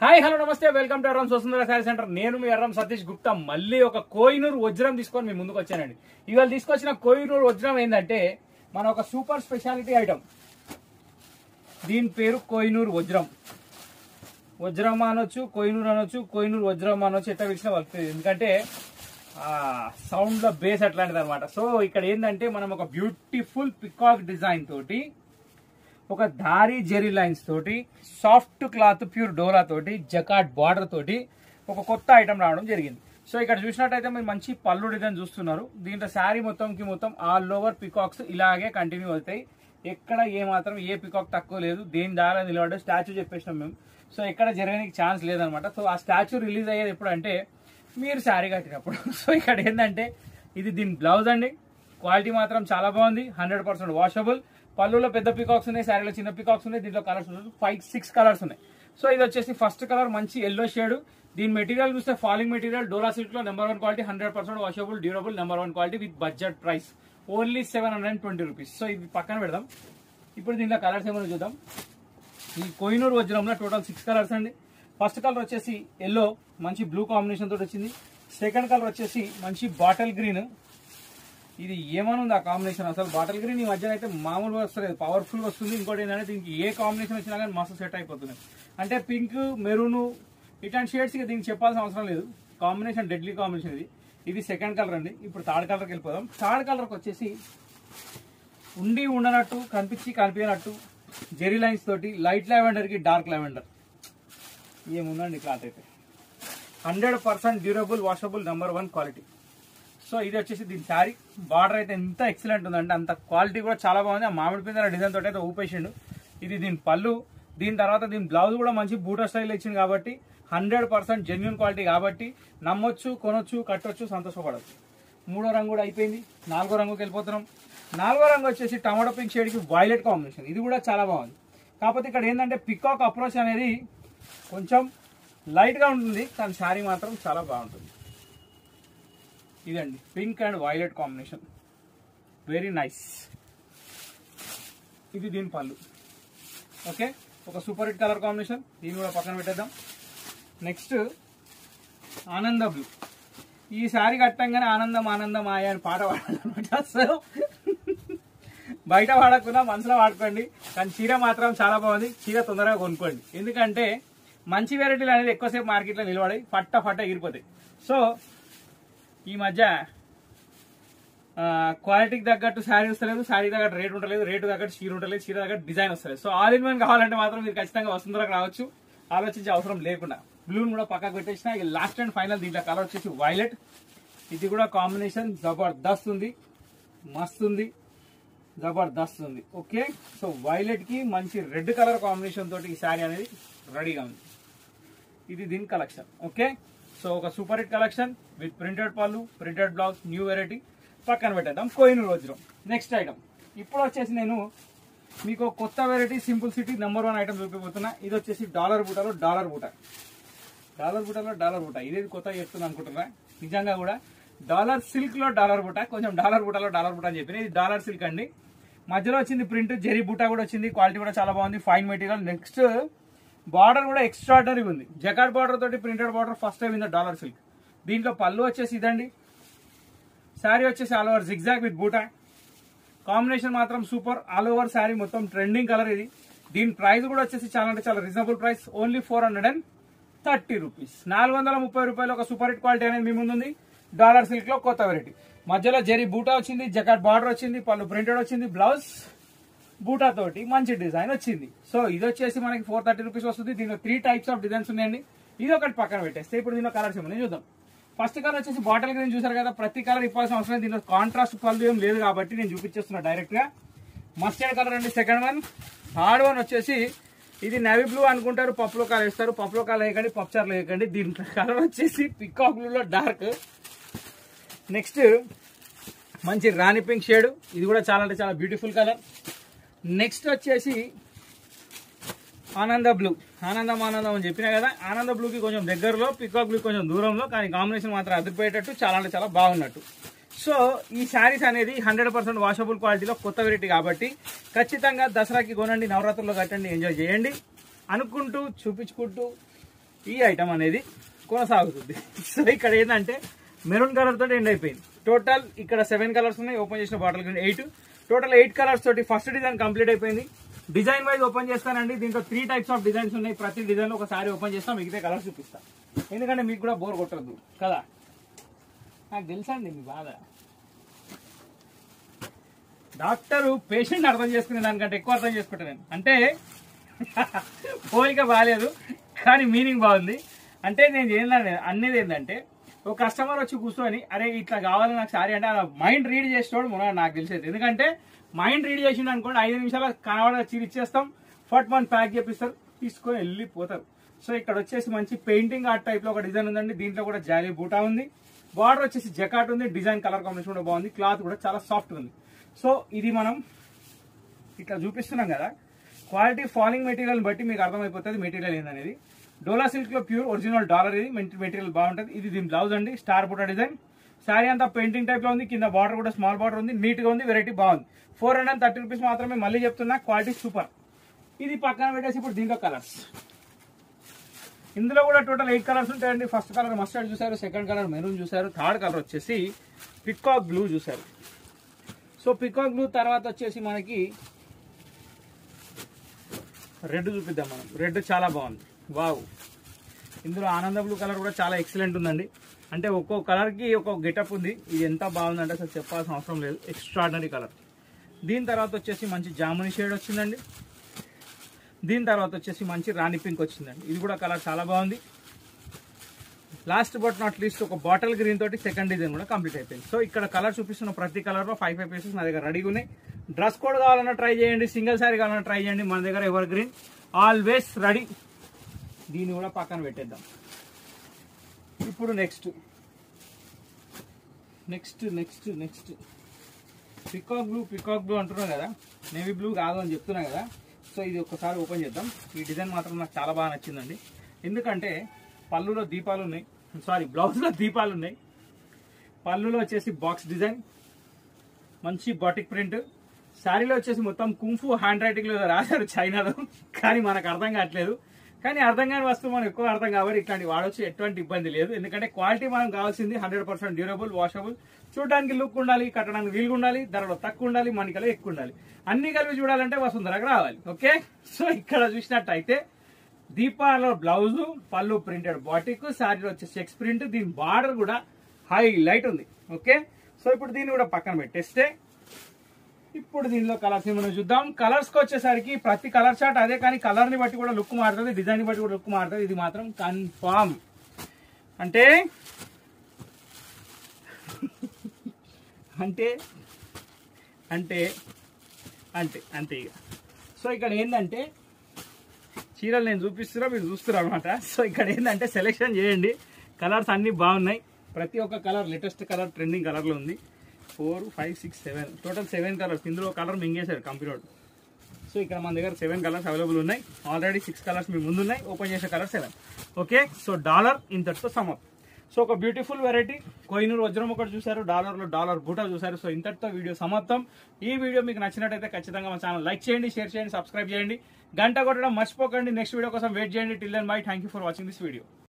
Hi hello నమస్తే welcome to Yerram స్వతంత్ర sari centre. నేను మీ ఎర్రం సతీష్ గుప్తా మళ్ళీ ఒక కోహినూర్ వజ్రం తీసుకొని మీ ముందుకు వచ్చానండి. ఇవాళ తీసుకొచ్చిన కోహినూర్ వజ్రం ఏంటంటే మన ఒక సూపర్ స్పెషాలిటీ ఐటమ్. దీని పేరు కోహినూర్ వజ్రం. వజ్రం అనొచ్చు, కోహినూర్ అనొచ్చు, కోహినూర్ వజ్రం అనొచ్చు, ఎట్లా పిలిచినా వస్తుంది. ఎందుకంటే సౌండ్ లో బేస్ అట్లాంటిది అనమాట. సో ఇక్కడ ఏంటంటే మనం ఒక బ్యూటిఫుల్ పికాక్ డిజైన్ తోటి, ఒక ధారీ జెరీ లైన్స్ తోటి, సాఫ్ట్ క్లాత్ ప్యూర్ డోలా తోటి, జకాట్ బార్డర్ తోటి ఒక కొత్త ఐటమ్ రావడం జరిగింది. సో ఇక్కడ చూసినట్టయితే మీరు మంచి పళ్ళు డిజైన్ చూస్తున్నారు. దీంట్లో శారీ మొత్తం ఆల్ ఓవర్ పికాక్స్ ఇలాగే కంటిన్యూ అవుతాయి. ఎక్కడ ఏమాత్రం ఏ పికాక్ తక్కువ లేదు. దేని దారా నిలబడే స్టాచ్యూ చెప్పేసినాం మేము. సో ఎక్కడ జరగడానికి ఛాన్స్ లేదనమాట. సో ఆ స్టాచ్యూ రిలీజ్ అయ్యేది ఎప్పుడంటే మీరు శారీ కట్టినప్పుడు. సో ఇక్కడ ఏంటంటే ఇది దీని బ్లౌజ్ అండి. క్వాలిటీ మాత్రం చాలా బాగుంది. 100% వాషబుల్. పళ్ళులో పెద్ద పికాక్స్ ఉన్నాయి, శారీలో చిన్న పికాక్స్ ఉన్నాయి. దీంట్లో కలర్స్ ఉన్నాయి, 5-6 కలర్స్ ఉన్నాయి. సో ఇది వచ్చేసి ఫస్ట్ కలర్ మంచి ఎల్లో షేడ్. దీని మెటీరియల్ చూస్తే ఫాలింగ్ మెటీరియల్, డోలా సిల్క్ లో number 1 quality, 100% washable, durable, number 1 quality with budget price only 720 rupees. So ఇది పక్కన పెడదాం. ఇప్పుడు దీంట్లో కలర్స్ ఏమైనా చూద్దాం. ఈ కోహినూర్ వజ్రంలో టోటల్ 6 కలర్స్ అండి. ఫస్ట్ కలర్ వచ్చేసి ఎల్లో, మంచి బ్లూ కాంబినేషన్ తోటి వచ్చింది. సెకండ్ కలర్ వచ్చేసి మంచి బాటిల్ గ్రీన్. ఇది ఏమనుంది ఆ కాంబినేషన్, అసలు బాటిల్ గ్రీన్ ఈ మధ్యన అయితే మామూలుగా వస్తలేదు, పవర్ఫుల్ గా వస్తుంది. ఇంకోటి ఏంటంటే దీనికి ఏ కాంబినేషన్ వచ్చినా కానీ మస్తు సెట్ అయిపోతుంది. అంటే పింక్, మెరూన్ ఇట్లాంటి షేడ్స్ ఇక దీనికి చెప్పాల్సిన అవసరం లేదు. కాంబినేషన్ డెడ్లీ కాంబినేషన్ ఇది. ఇది సెకండ్ కలర్ అండి. ఇప్పుడు థర్డ్ కలర్కి వెళ్ళిపోదాం. థర్డ్ కలర్కి వచ్చేసి ఉండి ఉండనట్టు, కనిపించి కనిపించినట్టు జెరీ లైన్స్ తోటి, లైట్ లావెండర్ కి డార్క్ లావెండర్ ఏముందండి క్లాత్ అయితే. 100% durable, washable, number 1 quality. So ఇది వచ్చేసి దీని శారీ. బార్డర్ అయితే ఎంత ఎక్సలెంట్ ఉందంటే అంత క్వాలిటీ కూడా చాలా బాగుంది. ఆ మామిడి పిందెల డిజైన్ తోటి అయితే ఊపేసిండు. ఇది దీని పళ్ళు. దీని తర్వాత దీని బ్లౌజ్ కూడా మంచి బూటా స్టైల్ ఇచ్చింది కాబట్టి 100% జెన్యున్ క్వాలిటీ కాబట్టి నమ్మొచ్చు, కొనొచ్చు, కట్టొచ్చు, సంతోషపడచ్చు. మూడో రంగు కూడా అయిపోయింది. నాలుగో రంగుకి వెళ్ళిపోతున్నాం. నాలుగో రంగు వచ్చేసి టమాటో పింక్ షేడ్ కి వైలెట్ కాంబినేషన్. ఇది కూడా చాలా బాగుంది. కాకపోతే ఇక్కడ ఏంటంటే పికాక్ అప్రోచ్ అనేది కొంచెం లైట్ గా ఉంటుంది, కానీ శారీ మాత్రం చాలా బాగుంటుంది. ఇదండి pink and violet combination, very nice. ఇది దీని పళ్ళు. ఓకే, ఒక సూపర్ హిట్ కలర్ కాంబినేషన్. దీన్ని కూడా పక్కన పెట్టేద్దాం. నెక్స్ట్ ఆనంద బ్లూ. ఈ శారీ కట్టంగానే ఆనందం ఆనందం ఆయా అని పాట పాడాలన్నమాట. సో బయట వాడకుండా మనసులో వాడుకోండి, కానీ చీర మాత్రం చాలా బాగుంది. చీర తొందరగా కొనుక్కోండి, ఎందుకంటే మంచి వెరైటీలు అనేది ఎక్కువసేపు మార్కెట్లో నిలబడి ఫట్ట ఎగిరిపోతాయి. సో ఈ మధ్య క్వాలిటీకి తగ్గట్టు శారీ వస్తలేదు, శారీ తగ్గట్టు రేట్ ఉండలేదు, రేటు తగ్గట్టు చీర ఉండలేదు, చీర తగ్గట్టు డిజైన్ వస్తలేదు. సో ఆల్ ఇన్ వన్ కావాలంటే మాత్రం మీరు ఖచ్చితంగా వసుంధరకు రావచ్చు, ఆలోచించే అవసరం లేకుండా. బ్లూని కూడా పక్కకు పెట్టేసిన. ఇక లాస్ట్ అండ్ ఫైనల్ దీంట్లో కలర్ వచ్చేసి వైలెట్. ఇది కూడా కాంబినేషన్ జబర్దస్త్ ఉంది, మస్తు ఉంది, జబర్దస్త్ ఉంది. ఓకే, సో వైలెట్ కి మంచి రెడ్ కలర్ కాంబినేషన్ తోటి ఈ శారీ అనేది రెడీగా ఉంది. ఇది దీని కలెక్షన్. ఓకే, సో ఒక super hit collection with printed పళ్ళు, ప్రింటెడ్ బ్లౌజ్, న్యూ వెరైటీ. పక్కన పెట్టేద్దాం. కోహినూర్ వజ్రం నెక్స్ట్ ఐటమ్. ఇప్పుడు వచ్చేసి నేను మీకు కొత్త variety simple city number 1 item చూపిపోతున్నా. ఇది వచ్చేసి డాలర్ బూటాలో డాలర్ బూటా. ఇదేది కొత్త చెప్తున్నా అనుకుంటున్నా. నిజంగా కూడా డాలర్ సిల్క్ లో డాలర్ బూటా, కొంచెం డాలర్ బూటాలో డాలర్ బూటా అని చెప్పిన. ఇది డాలర్ సిల్క్ అండి. మధ్యలో వచ్చింది ప్రింట్, జెరీ బూటా కూడా వచ్చింది. క్వాలిటీ కూడా చాలా బాగుంది, ఫైన్ మెటీరియల్. నెక్స్ట్ బార్డర్ కూడా ఎక్స్ట్రాడనరీ ఉంది. జకాట్ బార్డర్ తోటి printed border first time in dollar silk. దీంట్లో పళ్ళు వచ్చేసి ఇదండి. శారీ వచ్చేసి ఆల్ ఓవర్ జిగ్జాగ్ విత్ బూటా. కాంబినేషన్ మాత్రం సూపర్. ఆల్ ఓవర్ శారీ మొత్తం ట్రెండింగ్ కలర్ ఇది. దీని ప్రైస్ కూడా వచ్చేసి చాలా అంటే చాలా రీజనబుల్ ప్రైస్, ఓన్లీ 430 రూపీస్. 430 రూపాయలు ఒక సూపర్ హిట్ క్వాలిటీ అనేది మీ ముందుంది. డాలర్ సిల్క్ లో కొత్త వెరైటీ. మధ్యలో జెరీ బూటా వచ్చింది, జకాట్ బార్డర్ వచ్చింది, పళ్ళు ప్రింటెడ్ వచ్చింది, బ్లౌజ్ బూటా తోటి మంచి డిజైన్ వచ్చింది. సో ఇది వచ్చేసి మనకి 430 రూపీస్ వస్తుంది. దీనిలో 3 టైప్స్ ఆఫ్ డిజైన్స్ ఉన్నాయండి. ఇది ఒకటి పక్కన పెట్టేస్తే ఇప్పుడు దీనిలో కలర్స్ ఏమన్నా చూద్దాం. ఫస్ట్ కలర్ వచ్చేసి బాటిల్ గ్రీన్. చూసారు కదా, ప్రతి కలర్ ఇవ్వాల్సిన అవసరం. దీనిలో కాంట్రాస్ట్ పళ్ళు ఏం లేదు కాబట్టి నేను చూపించేస్తున్నా డైరెక్ట్ గా. మస్టర్డ్ కలర్ అండి సెకండ్ వన్. థర్డ్ వన్ వచ్చేసి ఇది నేవీ బ్లూ అనుకుంటారు, పప్పులో కలర్ వేస్తారు. పప్పులో కలర్ వేయకండి, పప్పుచార్లు వేయకండి. దీని కలర్ వచ్చేసి పికాక్ బ్లూలో డార్క్. నెక్స్ట్ మంచి రాణి పింక్ షేడ్. ఇది కూడా చాలా అంటే చాలా బ్యూటిఫుల్ కలర్. నెక్స్ట్ వచ్చేసి ఆనంద బ్లూ. ఆనందం అని చెప్పినా కదా, ఆనంద బ్లూకి కొంచెం దగ్గరలో, పికాక్ బ్లూ కొంచెం దూరంలో, కానీ కాంబినేషన్ మాత్రం అదిరిపోయేటట్టు చాలా అంటే చాలా బాగున్నట్టు. సో ఈ శారీస్ అనేది 100% వాషబుల్ క్వాలిటీలో కొత్త వెరైటీ కాబట్టి ఖచ్చితంగా దసరాకి కొనండి, నవరాత్రుల్లో కట్టండి, ఎంజాయ్ చేయండి అనుకుంటూ చూపించుకుంటూ ఈ ఐటమ్ అనేది కొనసాగుతుంది. సో ఇక్కడ ఏంటంటే మెరూన్ కలర్ తోటి ఎండ్ అయిపోయింది. టోటల్ ఇక్కడ 7 కలర్స్ ఉన్నాయి. ఓపెన్ చేసిన బాటిల్ గ్రీన్ 8, టోటల్ 8 కలర్స్ తోటి ఫస్ట్ డిజైన్ కంప్లీట్ అయిపోయింది. డిజైన్ వైజ్ ఓపెన్ చేస్తానండి. దీంట్లో 3 టైప్స్ ఆఫ్ డిజైన్స్ ఉన్నాయి. ప్రతి డిజైన్ లో ఒకసారి ఓపెన్ చేస్తాం, మిగతా కలర్స్ చూపిస్తాం. ఎందుకంటే మీకు కూడా బోర్ కొట్టద్దు కదా, నాకు తెలుసండి మీ బాధ. డాక్టరు పేషెంట్ అర్థం చేసుకునే దానికంటే ఎక్కువ అర్థం చేసుకుంటాను. అంటే పోలిక బాగాలేదు కానీ మీనింగ్ బాగుంది. అంటే నేను అనేది ఏంటంటే ఒక కస్టమర్ వచ్చి కూర్చొని అరే ఇట్లా కావాలి నాకు సారీ అంటే అలా మైండ్ రీడ్ చేసేవాడు మొన్న నాకు తెలిసేది. ఎందుకంటే మైండ్ రీడ్ చేసిండు అనుకోండి 5 నిమిషాలు కనబడ ఇచ్చేస్తాం, ఫట్ వన్ ప్యాక్ చేపిస్తారు, తీసుకొని వెళ్ళిపోతారు. సో ఇక్కడ వచ్చేసి మంచి పెయింటింగ్ ఆర్ట్ టైప్ లో ఒక డిజైన్ ఉందండి. దీంట్లో కూడా జాలీ బూటా ఉంది, బార్డర్ వచ్చేసి జకాట్ ఉంది, డిజైన్ కలర్ కాంబినేషన్ కూడా బాగుంది, క్లాత్ కూడా చాలా సాఫ్ట్ ఉంది. సో ఇది మనం ఇట్లా చూపిస్తున్నాం కదా, క్వాలిటీ ఫాలింగ్ మెటీరియల్ బట్టి మీకు అర్థమైపోతుంది మెటీరియల్ ఏందనేది. డోలా సిల్క్ లో ప్యూర్ ఒరిజినల్ డాలర్ ఇది మెటీరియల్ బాగుంటుంది. ఇది దీని బ్లౌజ్ అండి, స్టార్ బూటా డిజైన్. శారీ అంతా పెయింటింగ్ టైప్ లో ఉంది, కింద బార్డర్ కూడా స్మాల్ బార్డర్ ఉంది, నీట్ గా ఉంది, వెరైటీ బాగుంది. 430 రూపీస్ మాత్రమే. మళ్ళీ చెప్తున్నా క్వాలిటీ సూపర్. ఇది పక్కన పెట్టేసి ఇప్పుడు దీంట్లో కలర్స్, ఇందులో కూడా టోటల్ 8 కలర్స్ ఉంటాయండి. ఫస్ట్ కలర్ మస్టర్డ్ చూసారు, సెకండ్ కలర్ మెరూన్ చూసారు, థర్డ్ కలర్ వచ్చేసి పికాక్ బ్లూ చూసారు. సో పికాక్ బ్లూ తర్వాత వచ్చేసి మనకి రెడ్ చూపిద్దాం మనం. రెడ్ చాలా బాగుంది, వావ్. ఇందులో ఆనంద బ్లూ కలర్ కూడా చాలా ఎక్సలెంట్ ఉందండి. అంటే ఒక్కో కలర్కి ఒక్కొక్క గెటప్ ఉంది. ఇది ఎంత బాగుందంటే అసలు చెప్పాల్సిన అవసరం లేదు, ఎక్స్ట్రాడినరీ కలర్. దీని తర్వాత వచ్చేసి మంచి జాముని షేడ్ వచ్చిందండి. దీని తర్వాత వచ్చేసి మంచి రాణి పింక్ వచ్చిందండి. ఇది కూడా కలర్ చాలా బాగుంది. లాస్ట్ బట్ నాట్ లీస్ట్ ఒక బాటిల్ గ్రీన్ తోటి సెకండ్ డిజైన్ కూడా కంప్లీట్ అయిపోయింది. సో ఇక్కడ కలర్ చూపిస్తున్న ప్రతి కలర్ లో 5 పీసెస్ నా దగ్గర రెడీగా ఉన్నాయి. డ్రెస్ కోడ్ కావాలన్నా ట్రై చేయండి, సింగిల్ శారీ కావాలన్నా ట్రై చేయండి. మన దగ్గర ఎవర్ గ్రీన్ ఆల్వేస్ రెడీ. దీన్ని కూడా పక్కన పెట్టేద్దాం. ఇప్పుడు నెక్స్ట్ పికాక్ బ్లూ అంటున్నాం కదా, నేవీ బ్లూ కాదు అని చెప్తున్నా కదా. సో ఇది ఒక్కసారి ఓపెన్ చేద్దాం. ఈ డిజైన్ మాత్రం నాకు చాలా బాగా నచ్చిందండి. ఎందుకంటే పళ్ళులో దీపాలు ఉన్నాయి, బ్లౌజ్లో దీపాలు ఉన్నాయి. పళ్ళులో వచ్చేసి బాక్స్ డిజైన్, మంచి బాటిక్ ప్రింట్. శారీలో వచ్చేసి మొత్తం కుంఫు హ్యాండ్ రైటింగ్ లో రాశారు చైనాలో, కానీ మనకు అర్థం కావట్లేదు. కానీ అర్థం కాని వస్తువు మనం ఎక్కువ అర్థం కాబట్టి ఇట్లాంటి వాడొచ్చు, ఎటువంటి ఇబ్బంది లేదు. ఎందుకంటే క్వాలిటీ మనం కావాల్సింది 100% డ్యూరబుల్, వాషబుల్, చూడడానికి లుక్ ఉండాలి, కట్టడానికి వీలుగా ఉండాలి, ధరలో తక్కువ ఉండాలి, మనికలో ఎక్కువ ఉండాలి. అన్ని కలిపి చూడాలంటే వసుంధరకు రావాలి. ఓకే, సో ఇక్కడ చూసినట్టయితే దీపాల బ్లౌజ్, పళ్ళు ప్రింటెడ్ బాటిక్, శారీలో వచ్చే చెక్స్ ప్రింట్, దీని బార్డర్ కూడా హైలైట్ ఉంది. ఓకే, సో ఇప్పుడు దీన్ని కూడా పక్కన పెట్టేస్తే ఇప్పుడు దీనిలో కలర్స్ ఏమైనా చూద్దాం. కలర్స్ కి వచ్చేసరికి ప్రతి కలర్ చార్ట్ అదే, కానీ కలర్ ని బట్టి కూడా లుక్ మారుతుంది, డిజైన్ ని బట్టి కూడా లుక్ మారుతుంది. ఇది మాత్రం కన్ఫామ్. అంటే అంటే అంటే అంటే అంతే ఇక. సో ఇక్కడ ఏంటంటే చీరలు నేను చూపిస్తున్నా, మీరు చూస్తున్నారు అనమాట. సో ఇక్కడ ఏంటంటే సెలెక్షన్ చేయండి. కలర్స్ అన్ని బాగున్నాయి. ప్రతి ఒక్క కలర్ లేటెస్ట్ కలర్, ట్రెండింగ్ కలర్లో ఉంది. 4, 5, 6, 7 టోటల్ 7 కలర్స్. ఇందులో కలర్ మింగేశారు కంప్యూటర్. సో ఇక్కడ మన దగ్గర 7 కలర్స్ అవైలబుల్ ఉన్నాయి. ఆల్రెడీ 6 కలర్స్ మీ ముందు ఉన్నాయి. ఓపెన్ చేసే కలర్ 7. ఓకే, సో డాలర్ ఇంతటితో సమప్. సో ఒక బ్యూటిఫుల్ వెరైటీ కోహినూర్ వజ్రం ఒకటి చూసారు, డాలర్లో డాలర్ బూటా చూసారు. సో ఇంతటితో వీడియో సమాప్తం. ఈ వీడియో మీకు నచ్చినట్టయితే ఖచ్చితంగా మా ఛానల్ లైక్ చేయండి, షేర్ చేయండి, సబ్స్క్రైబ్ చేయండి, గంట కొట్టడం మర్చిపోకండి. నెక్స్ట్ వీడియో కోసం వెయిట్ చేయండి. Till then bye, thank you for watching this video.